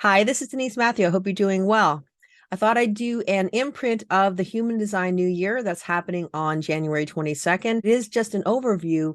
Hi, this is Denise Matthew. I hope you're doing well. I thought I'd do an imprint of the Human Design New Year that's happening on January 22nd. It is just an overview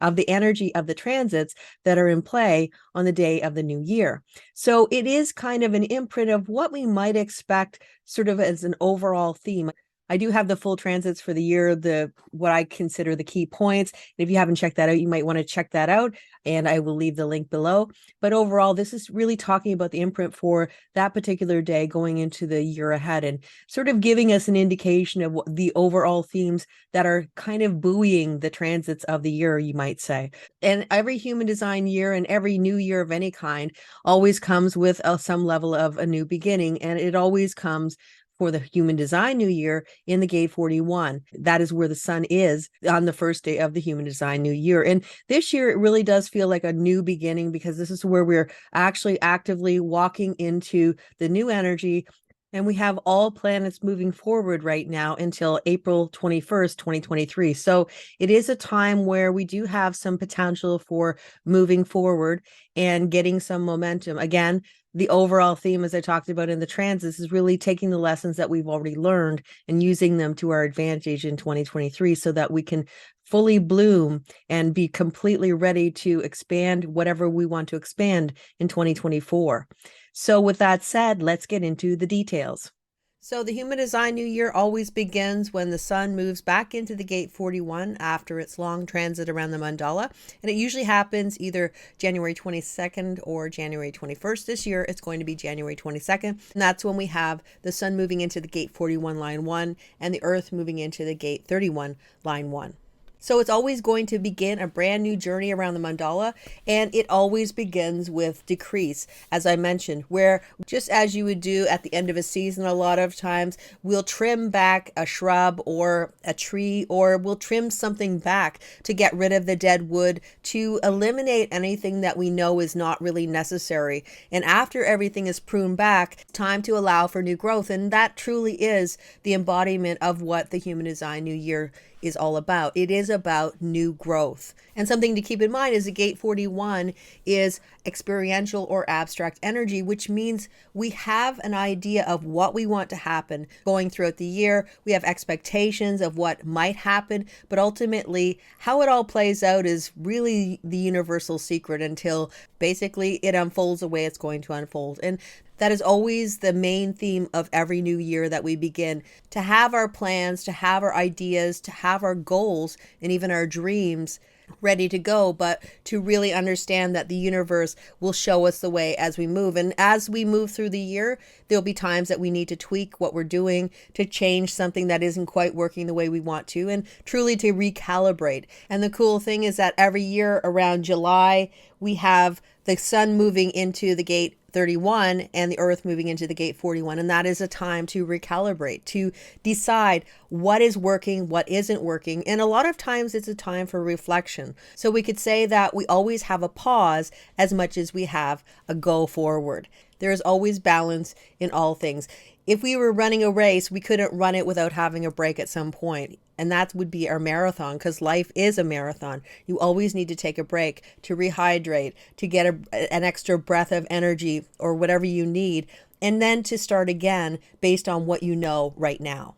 of the energy of the transits that are in play on the day of the new year. So it is kind of an imprint of what we might expect sort of as an overall theme. I do have the full transits for the year, the what I consider the key points. And if you haven't checked that out, you might want to check that out, and I will leave the link below. But overall, this is really talking about the imprint for that particular day going into the year ahead and sort of giving us an indication of what the overall themes that are kind of buoying the transits of the year, you might say. And every human design year and every new year of any kind always comes with some level of a new beginning, and it always comes for the Human Design New Year in the gate 41. That is where the sun is on the first day of the Human Design New Year. And this year, it really does feel like a new beginning because this is where we're actually actively walking into the new energy. And we have all planets moving forward right now until April 21st, 2023. So it is a time where we do have some potential for moving forward and getting some momentum. Again, the overall theme, as I talked about in the transits, is really taking the lessons that we've already learned and using them to our advantage in 2023 so that we can fully bloom and be completely ready to expand whatever we want to expand in 2024. So with that said, let's get into the details. So the Human Design New Year always begins when the sun moves back into the gate 41 after its long transit around the mandala. And it usually happens either January 22nd or January 21st. This year, it's going to be January 22nd. And that's when we have the sun moving into the gate 41 line 1 and the earth moving into the gate 31 line 1. So it's always going to begin a brand new journey around the mandala, and it always begins with decrease, as I mentioned, where just as you would do at the end of a season, a lot of times we'll trim back a shrub or a tree, or we'll trim something back to get rid of the dead wood, to eliminate anything that we know is not really necessary. And after everything is pruned back, time to allow for new growth. And that truly is the embodiment of what the Human Design New Year is all about. It is about new growth. And something to keep in mind is the gate 41 is experiential or abstract energy, which means we have an idea of what we want to happen going throughout the year. We have expectations of what might happen, but ultimately how it all plays out is really the universal secret until basically it unfolds the way it's going to unfold. And that is always the main theme of every new year that we begin, to have our plans, to have our ideas, to have our goals, and even our dreams ready to go, but to really understand that the universe will show us the way as we move. And as we move through the year, there'll be times that we need to tweak what we're doing, to change something that isn't quite working the way we want to, and truly to recalibrate. And the cool thing is that every year around July, we have the sun moving into the gate 31 and the earth moving into the gate 41. And that is a time to recalibrate, to decide what is working, what isn't working. And a lot of times it's a time for reflection. So we could say that we always have a pause as much as we have a go forward. There is always balance in all things. If we were running a race, we couldn't run it without having a break at some point. And that would be our marathon, because life is a marathon. You always need to take a break to rehydrate, to get an extra breath of energy or whatever you need, and then to start again based on what you know right now.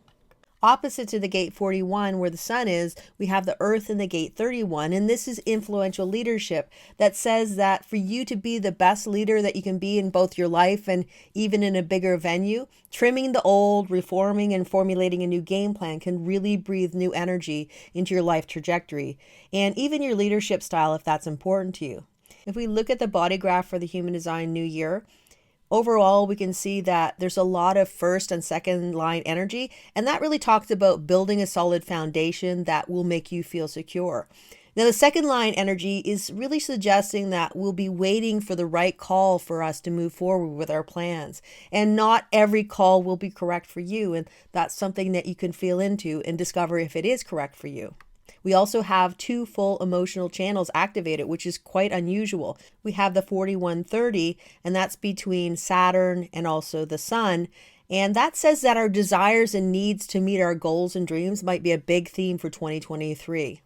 Opposite to the gate 41, where the sun is, we have the earth in the gate 31. And this is influential leadership that says that for you to be the best leader that you can be in both your life and even in a bigger venue, trimming the old, reforming and formulating a new game plan can really breathe new energy into your life trajectory and even your leadership style if that's important to you. If we look at the body graph for the Human Design New Year, overall, we can see that there's a lot of first and second line energy, and that really talks about building a solid foundation that will make you feel secure. Now, the second line energy is really suggesting that we'll be waiting for the right call for us to move forward with our plans. And not every call will be correct for you, and that's something that you can feel into and discover if it is correct for you. We also have 2 full emotional channels activated, which is quite unusual. We have the 4130, and that's between Saturn and also the sun. And that says that our desires and needs to meet our goals and dreams might be a big theme for 2023.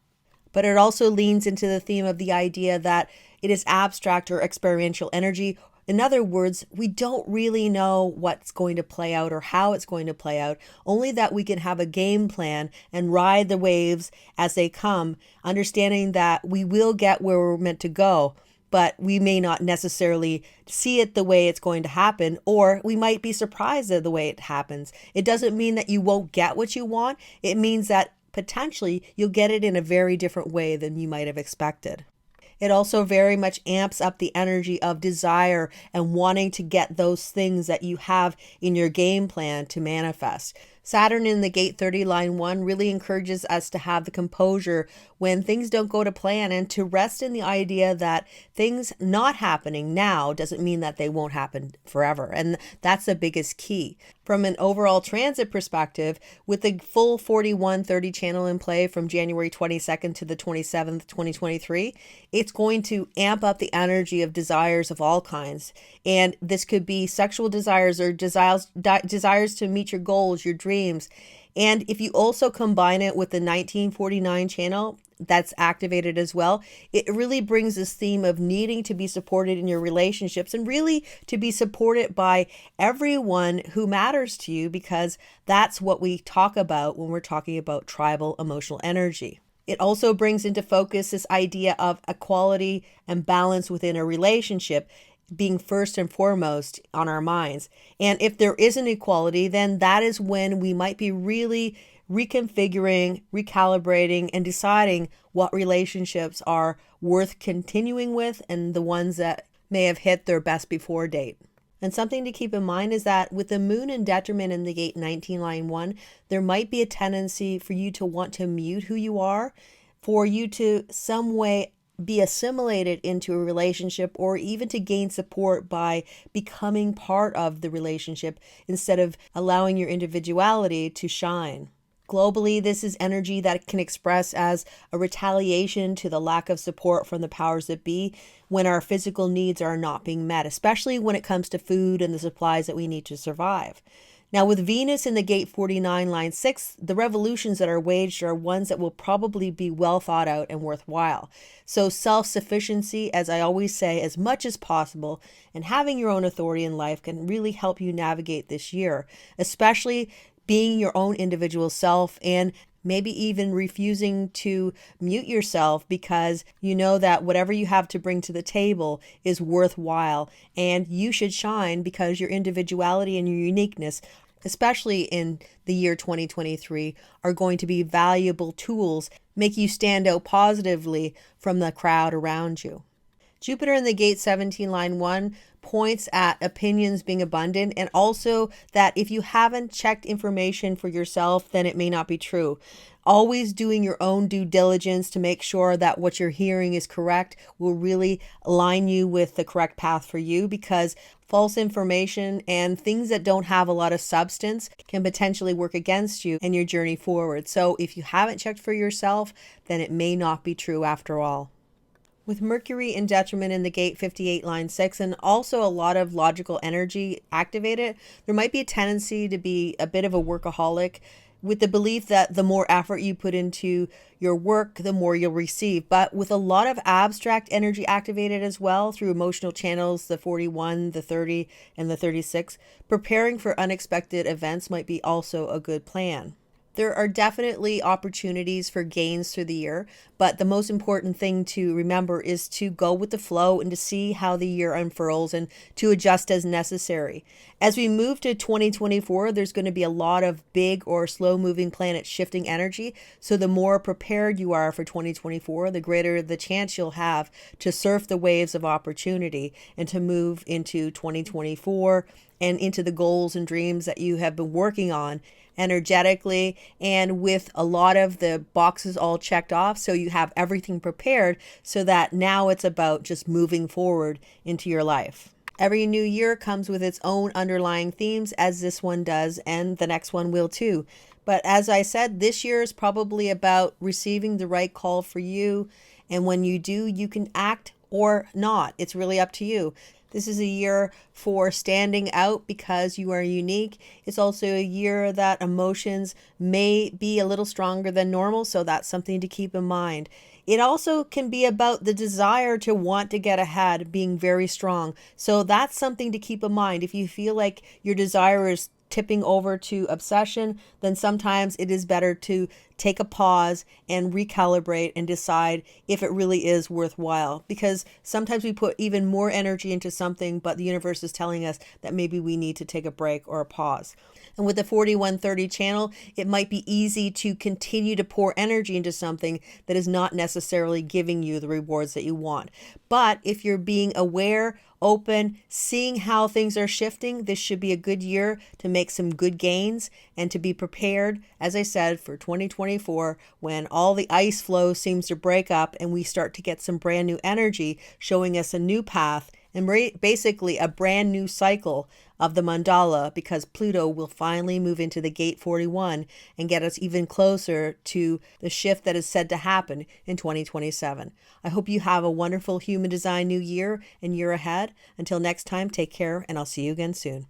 But it also leans into the theme of the idea that it is abstract or experiential energy, In other words, we don't really know what's going to play out or how it's going to play out, only that we can have a game plan and ride the waves as they come, understanding that we will get where we're meant to go, but we may not necessarily see it the way it's going to happen, or we might be surprised at the way it happens. It doesn't mean that you won't get what you want. It means that potentially you'll get it in a very different way than you might have expected. It also very much amps up the energy of desire and wanting to get those things that you have in your game plan to manifest. Saturn in the gate 30 line 1 really encourages us to have the composure when things don't go to plan, and to rest in the idea that things not happening now doesn't mean that they won't happen forever. And that's the biggest key. From an overall transit perspective, with the full 4130 channel in play from January 22nd to the 27th, 2023, it's going to amp up the energy of desires of all kinds. And this could be sexual desires or desires to meet your goals, your dreams. And if you also combine it with the 1949 channel that's activated as well, it really brings this theme of needing to be supported in your relationships and really to be supported by everyone who matters to you, because that's what we talk about when we're talking about tribal emotional energy. It also brings into focus this idea of equality and balance within a relationship being first and foremost on our minds. And if there isn't equality, then that is when we might be really reconfiguring, recalibrating, and deciding what relationships are worth continuing with and the ones that may have hit their best before date. And something to keep in mind is that with the moon in detriment in the gate 19 line 1, there might be a tendency for you to want to mute who you are, for you to some way be assimilated into a relationship, or even to gain support by becoming part of the relationship instead of allowing your individuality to shine. Globally, this is energy that can express as a retaliation to the lack of support from the powers that be when our physical needs are not being met, especially when it comes to food and the supplies that we need to survive. Now, with Venus in the gate 49 line 6, the revolutions that are waged are ones that will probably be well thought out and worthwhile. So self-sufficiency, as I always say, as much as possible, and having your own authority in life can really help you navigate this year, especially being your own individual self, and maybe even refusing to mute yourself because you know that whatever you have to bring to the table is worthwhile, and you should shine because your individuality and your uniqueness, especially in the year 2023, are going to be valuable tools, make you stand out positively from the crowd around you. Jupiter in the gate 17 line 1 points at opinions being abundant, and also that if you haven't checked information for yourself, then it may not be true. Always doing your own due diligence to make sure that what you're hearing is correct will really align you with the correct path for you, because false information and things that don't have a lot of substance can potentially work against you and your journey forward. So if you haven't checked for yourself, then it may not be true after all. With Mercury in detriment in the gate 58 line 6, and also a lot of logical energy activated, there might be a tendency to be a bit of a workaholic, with the belief that the more effort you put into your work, the more you'll receive. But with a lot of abstract energy activated as well through emotional channels, the 41, the 30, and the 36, preparing for unexpected events might be also a good plan. There are definitely opportunities for gains through the year, but the most important thing to remember is to go with the flow and to see how the year unfurls and to adjust as necessary. As we move to 2024, there's going to be a lot of big or slow moving planets shifting energy. So the more prepared you are for 2024, the greater the chance you'll have to surf the waves of opportunity and to move into 2024 and into the goals and dreams that you have been working on energetically and with a lot of the boxes all checked off, so you have everything prepared, so that now it's about just moving forward into your life. Every new year comes with its own underlying themes, as this one does, and the next one will too. But as I said, this year is probably about receiving the right call for you, and when you do, you can act or not. It's really up to you. This is a year for standing out because you are unique. It's also a year that emotions may be a little stronger than normal, so that's something to keep in mind. It also can be about the desire to want to get ahead being very strong. So that's something to keep in mind. If you feel like your desire is tipping over to obsession, then sometimes it is better to take a pause and recalibrate and decide if it really is worthwhile. Because sometimes we put even more energy into something, but the universe is telling us that maybe we need to take a break or a pause. And with the 4130 channel, it might be easy to continue to pour energy into something that is not necessarily giving you the rewards that you want. But if you're being aware, open, seeing how things are shifting, this should be a good year to make some good gains and to be prepared, as I said, for 2024 when all the ice flow seems to break up and we start to get some brand new energy showing us a new path and basically a brand new cycle of the mandala, because Pluto will finally move into the gate 41 and get us even closer to the shift that is said to happen in 2027. I hope you have a wonderful Human Design New Year and year ahead. Until next time, take care, and I'll see you again soon.